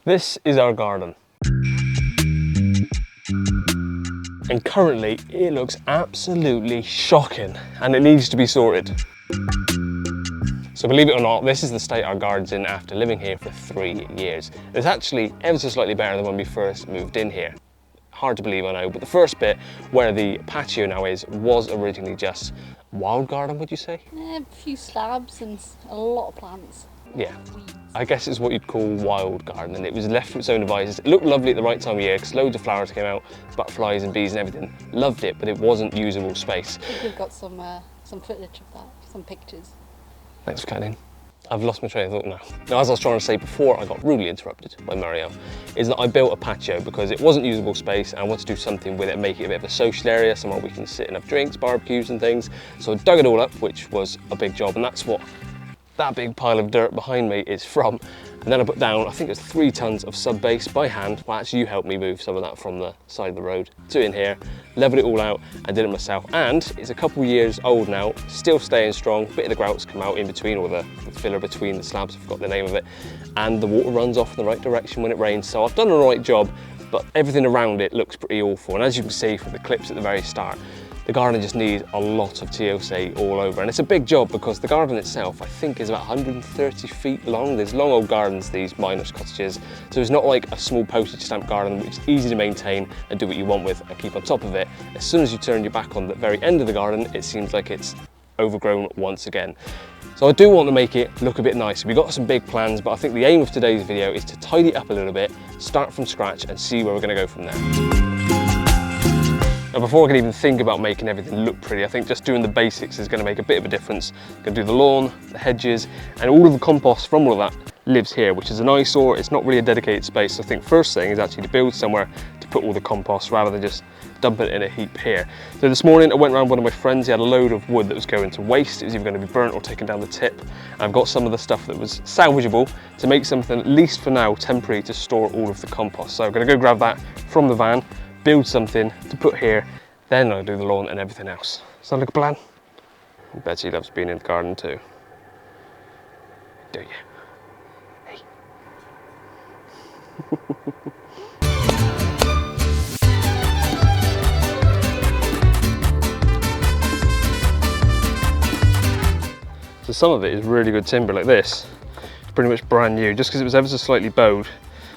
This is our garden. And currently it looks absolutely shocking and it needs to be sorted. So believe it or not, this is the state our garden's in after living here for 3 years. It's actually ever so slightly better than when we first moved in here. Hard to believe, I know, but the first bit where the patio now is was originally just wild garden, would you say? A few slabs and a lot of plants. Yeah, I guess it's what you'd call wild garden, and it was left to its own devices. It looked lovely at the right time of year because loads of flowers came out, butterflies and bees and everything. Loved it, but it wasn't usable space. I think we've got some footage of that, some pictures. Thanks for cutting in. I've lost my train of thought now. Now, as I was trying to say before I got rudely interrupted by Mario, is that I built a patio because it wasn't usable space and I wanted to do something with it, make it a bit of a social area, somewhere we can sit and have drinks, barbecues and things. So I dug it all up, which was a big job, and that's what that big pile of dirt behind me is from. And then I put down, I think it's 3 tons of sub base by hand. Well, actually you helped me move some of that from the side of the road to in here, leveled it all out and did it myself. And it's a couple years old now, still staying strong. Bit of the grouts come out in between, or the filler between the slabs, I forgot the name of it. And the water runs off in the right direction when it rains. So I've done the right job, but everything around it looks pretty awful. And as you can see from the clips at the very start, the garden just needs a lot of TLC all over, and it's a big job because the garden itself I think is about 130 feet long. There's long old gardens, these miners' cottages, so it's not like a small postage stamp garden which is easy to maintain and do what you want with and keep on top of it. As soon as you turn your back on the very end of the garden, it seems like it's overgrown once again. So I do want to make it look a bit nicer. We've got some big plans, but I think the aim of today's video is to tidy it up a little bit, start from scratch and see where we're going to go from there. Now, before I can even think about making everything look pretty, I think just doing the basics is going to make a bit of a difference. I'm going to do the lawn, the hedges, and all of the compost from all of that lives here, which is an eyesore. It's not really a dedicated space. So I think first thing is actually to build somewhere to put all the compost rather than just dump it in a heap here. So this morning I went around one of my friends. He had a load of wood that was going to waste. It was either going to be burnt or taken down the tip. And I've got some of the stuff that was salvageable to make something, at least for now, temporary to store all of the compost. So I'm going to go grab that from the van, build something to put here, then I'll do the lawn and everything else. Sound like a plan? Betsy loves being in the garden too. Do you? Hey. So some of it is really good timber like this. It's pretty much brand new, just because it was ever so slightly bowed.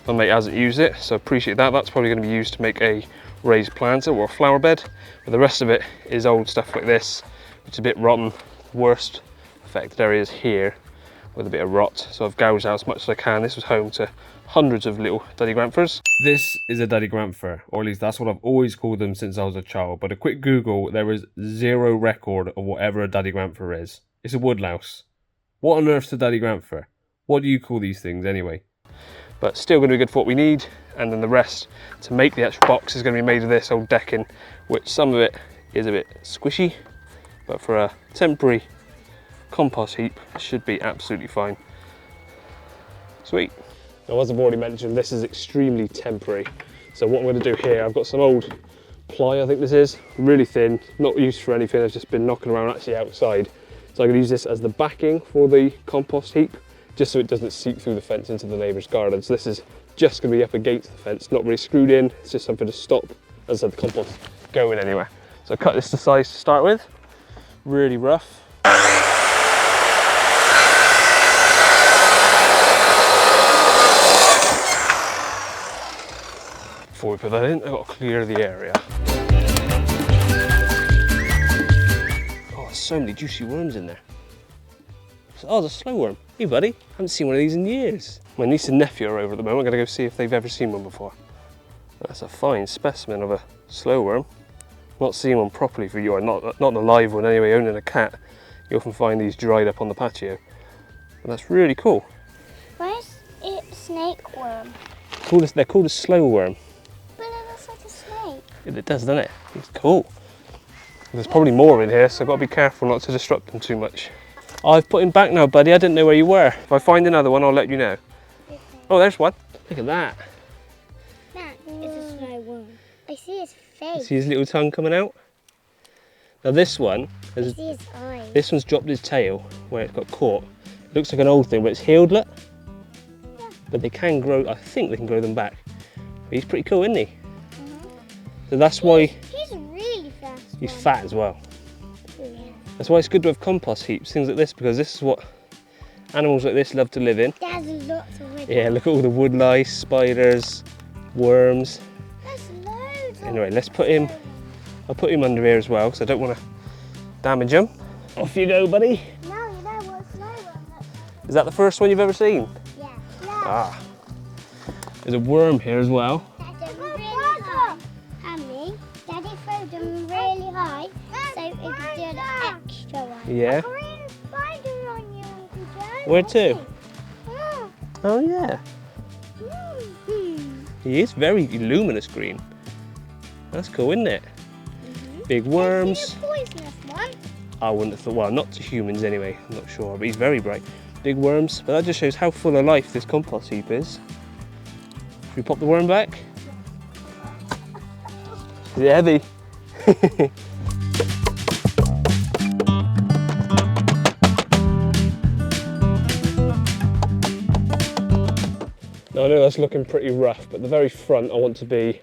My mate hasn't used it, so I appreciate that. That's probably going to be used to make a raised planter or a flower bed, but the rest of it is old stuff like this, which is a bit rotten. Worst affected areas here with a bit of rot, so I've gouged out as much as I can. This was home to hundreds of little Daddy Granthers. This is a Daddy Granther, or at least that's what I've always called them since I was a child, but a quick Google, there is zero record of whatever a Daddy Granther is. It's a woodlouse. What on earth's a Daddy Granther? What do you call these things anyway? But still going to be good for what we need, and then the rest to make the actual box is going to be made of this old decking, which some of it is a bit squishy, but for a temporary compost heap it should be absolutely fine. Sweet. Now, as I've already mentioned, this is extremely temporary, so what I'm going to do here, I've got some old ply, I think this is, really thin, not used for anything. I've just been knocking around actually outside, so I'm going to use this as the backing for the compost heap, just so it doesn't seep through the fence into the neighbour's garden. So this is just going to be up against the fence, not really screwed in. It's just something to stop, as I said, the compost going anywhere. So I cut this to size to start with, really rough. Before we put that in, I've got to clear the area. Oh, there's so many juicy worms in there. Oh, there's a slow worm. Hey buddy, haven't seen one of these in years. My niece and nephew are over at the moment. I'm going to go see if they've ever seen one before. That's a fine specimen of a slow worm. Not seen one properly for you, or not a live one anyway. Owning a cat, you often find these dried up on the patio. But that's really cool. Why is it snake worm? They're called a slow worm. But it looks like a snake. It does, doesn't it? It's cool. There's probably more in here, so I've got to be careful not to disrupt them too much. I've put him back now, buddy. I didn't know where you were. If I find another one, I'll let you know. Okay. Oh, there's one. Look at that. That is a slow worm. I see his face. See his little tongue coming out? Now this one, I see his eyes. This one's dropped his tail where it got caught. It looks like an old thing, but it's healed, look. but they can grow, I think they can grow them back. But he's pretty cool, isn't he? So that's why He's really fast. he's fat as well. Yeah. That's why it's good to have compost heaps, things like this, because this is what animals like this love to live in. There's lots of wood. Yeah, look at all the wood lice, spiders, worms. There's loads of Anyway, let's put him, I'll put him under here as well, because I don't want to damage him. Off you go, buddy. Now you know what's no one. Is that the first one you've ever seen? Yeah. Ah. There's a worm here as well. Daddy, really high. Hammy, Daddy threw them really high, so it could do an extra one. Yeah. A green spider on you, Uncle Joe. Where to? Oh. Oh yeah. He is very luminous green. That's cool, isn't it? Big worms. Is he a poisonous one? I wouldn't have thought, well, not to humans anyway, I'm not sure, but he's very bright. Big worms, but that just shows how full of life this compost heap is. Should we pop the worm back? Is it heavy? Now I know that's looking pretty rough, but the very front I want to be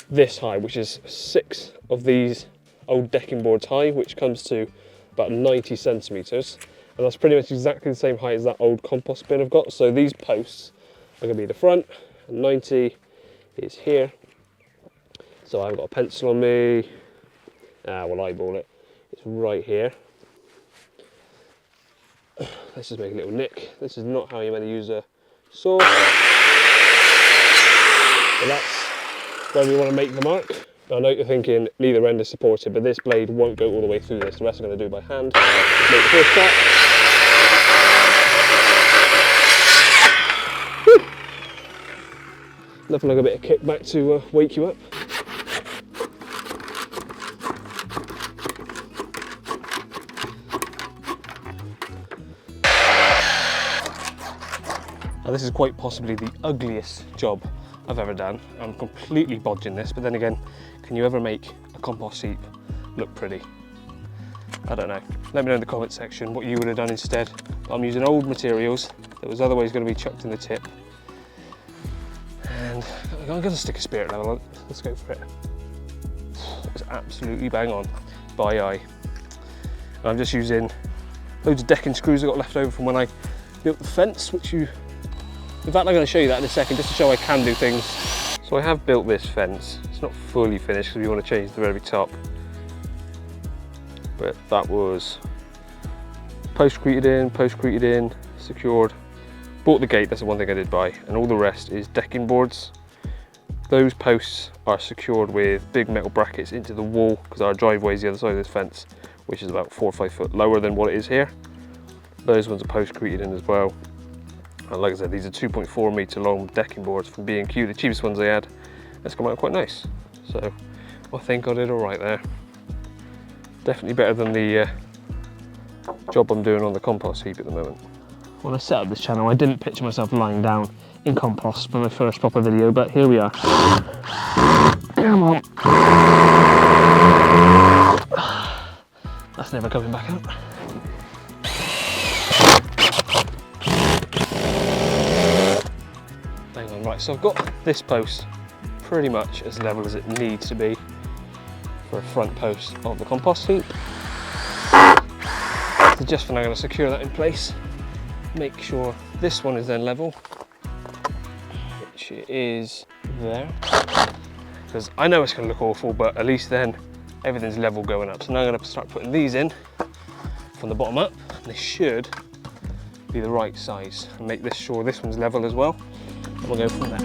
this high, which is 6 of these old decking boards high, which comes to about 90 centimetres. And that's pretty much exactly the same height as that old compost bin I've got. So these posts are going to be the front, and 90 is here. So I've got a pencil on me. We'll eyeball it. It's right here. Let's just make a little nick. This is not how you're meant to use a saw. So that's where we want to make the mark. Now, I know you're thinking neither end is supported, but this blade won't go all the way through this. The rest I'm going to do by hand. Just make the first cut. Woo! Nothing like a bit of kickback to wake you up. Now, this is quite possibly the ugliest job I've ever done. I'm completely bodging this, but then again, can you ever make a compost heap look pretty? I don't know. Let me know in the comment section what you would have done instead. I'm using old materials that was otherwise going to be chucked in the tip. And I'm going to stick a spirit level on it. Let's go for it. It's absolutely bang on, by eye. And I'm just using loads of decking screws I got left over from when I built the fence, which you... In fact, I'm going to show you that in a second, just to show I can do things. So I have built this fence. It's not fully finished because we want to change the very top. But that was post-created in, secured. Bought the gate, that's the one thing I did buy, and all the rest is decking boards. Those posts are secured with big metal brackets into the wall because our driveway is the other side of this fence, which is about 4 or 5 foot lower than what it is here. Those ones are post-created in as well. And like I said, these are 2.4 metre long decking boards from B&Q, the cheapest ones they had. It's come out quite nice. So I think I did all right there. Definitely better than the job I'm doing on the compost heap at the moment. When I set up this channel, I didn't picture myself lying down in compost for my first proper video, but here we are. Come on. That's never coming back out. Hang on, right, so I've got this post pretty much as level as it needs to be for a front post of the compost heap. So just for now I'm going to secure that in place, make sure this one is then level, which it is there, because I know it's going to look awful, but at least then everything's level going up. So now I'm going to start putting these in from the bottom up, and they should be the right size, and make this sure this one's level as well. And we'll go from there.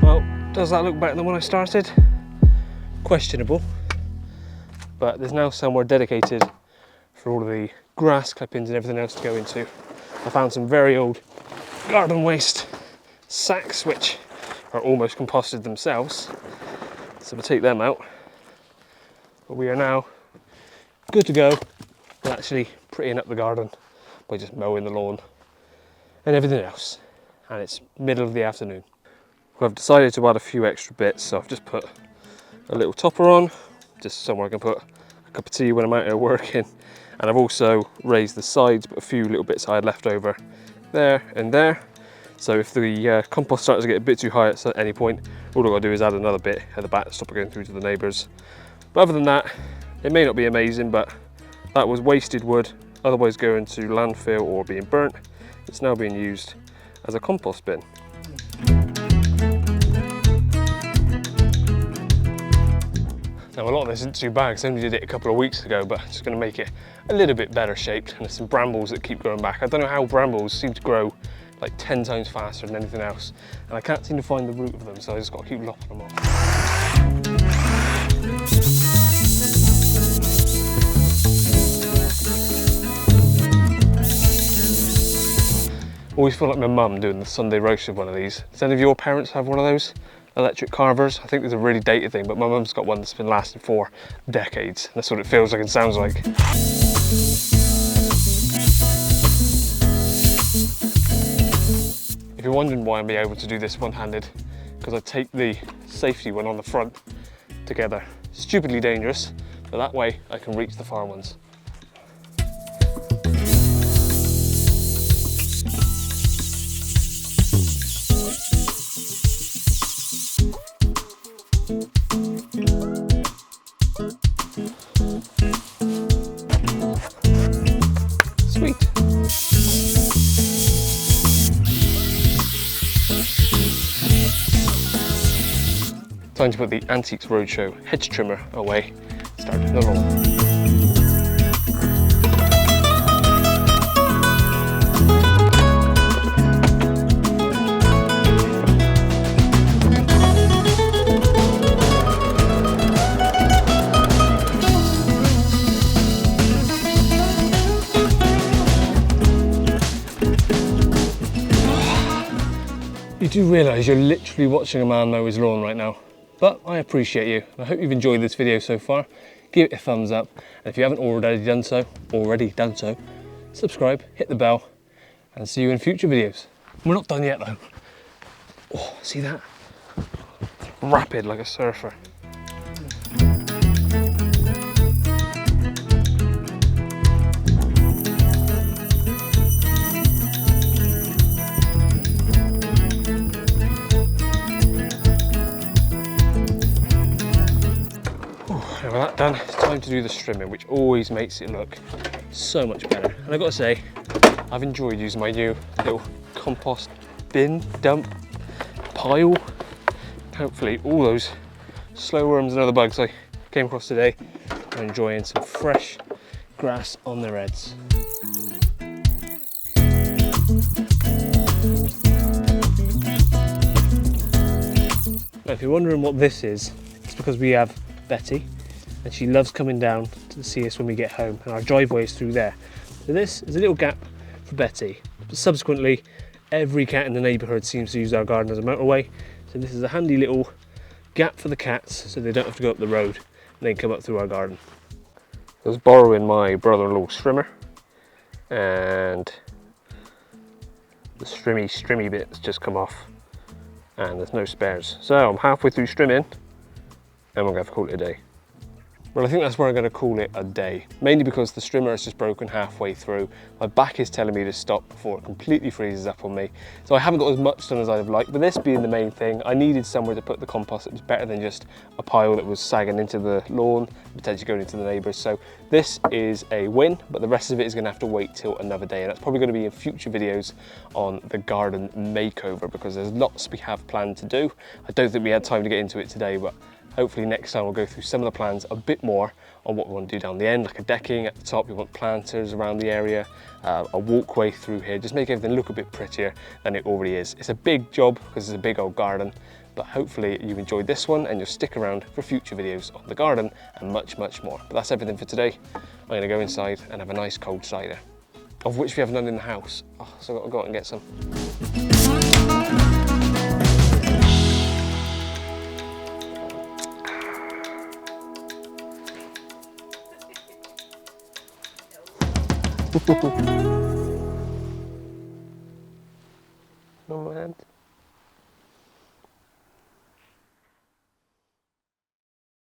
Well, does that look better than when I started? Questionable, but there's now somewhere dedicated for all of the grass clippings and everything else to go into. I found some very old garden waste sacks which are almost composted themselves, so we'll take them out. But we are now good to go and actually prettying up the garden by just mowing the lawn and everything else. And it's middle of the afternoon. Well, I've decided to add a few extra bits, so I've just put a little topper on just somewhere I can put a cup of tea when I'm out there working. And I've also raised the sides, but a few little bits I had left over there and there. So if the compost starts to get a bit too high at any point, all I've got to do is add another bit at the back to stop it going through to the neighbours. But other than that, it may not be amazing, but that was wasted wood, otherwise going to landfill or being burnt. It's now being used as a compost bin. Now a lot of this isn't too bad because I only did it a couple of weeks ago, but it's just going to make it a little bit better shaped. And there's some brambles that keep growing back. I don't know how brambles seem to grow like 10 times faster than anything else. And I can't seem to find the root of them, so I just got to keep lopping them off. Always feel like my mum doing the Sunday roast with one of these. Does any of your parents have one of those electric carvers? I think there's a really dated thing, but my mum's got one that's been lasting for decades. That's what it feels like and sounds like. If you're wondering why I'm able to do this one-handed, because I take the safety one on the front together. Stupidly dangerous, but that way I can reach the far ones. Sweet. Time to put the Antiques Roadshow hedge trimmer away. Start another one. You do realise you're literally watching a man mow his lawn right now, but I appreciate you. I hope you've enjoyed this video so far. Give it a thumbs up, and if you haven't already done so, subscribe, hit the bell, and see you in future videos. We're not done yet though. Oh, see that? Rapid like a surfer. With that done, it's time to do the strimming, which always makes it look so much better. And I've got to say, I've enjoyed using my new little compost bin, dump, pile. Hopefully all those slow worms and other bugs I came across today are enjoying some fresh grass on their heads. Now, if you're wondering what this is, it's because we have Betty, and she loves coming down to see us when we get home, and our driveway is through there. So this is a little gap for Betty. But subsequently, every cat in the neighbourhood seems to use our garden as a motorway, so this is a handy little gap for the cats so they don't have to go up the road and then come up through our garden. I was borrowing my brother-in-law's trimmer, and the strimmy bit's just come off and there's no spares. So I'm halfway through trimming and we're going to have to call it a day. Well, I think that's where I'm going to call it a day, mainly because the strimmer is just broken halfway through. My back is telling me to stop before it completely freezes up on me. So I haven't got as much done as I'd have liked, but this being the main thing, I needed somewhere to put the compost that was better than just a pile that was sagging into the lawn, potentially going into the neighbours. So this is a win, but the rest of it is going to have to wait till another day, and that's probably going to be in future videos on the garden makeover, because there's lots we have planned to do. I don't think we had time to get into it today, but hopefully next time we'll go through some of the plans a bit more on what we want to do down the end, like a decking at the top. We want planters around the area, a walkway through here, just make everything look a bit prettier than it already is. It's a big job because it's a big old garden, but hopefully you've enjoyed this one and you'll stick around for future videos on the garden and much, much more. But that's everything for today. I'm going to go inside and have a nice cold cider, of which we have none in the house. Oh, so I've got to go out and get some. Ooh.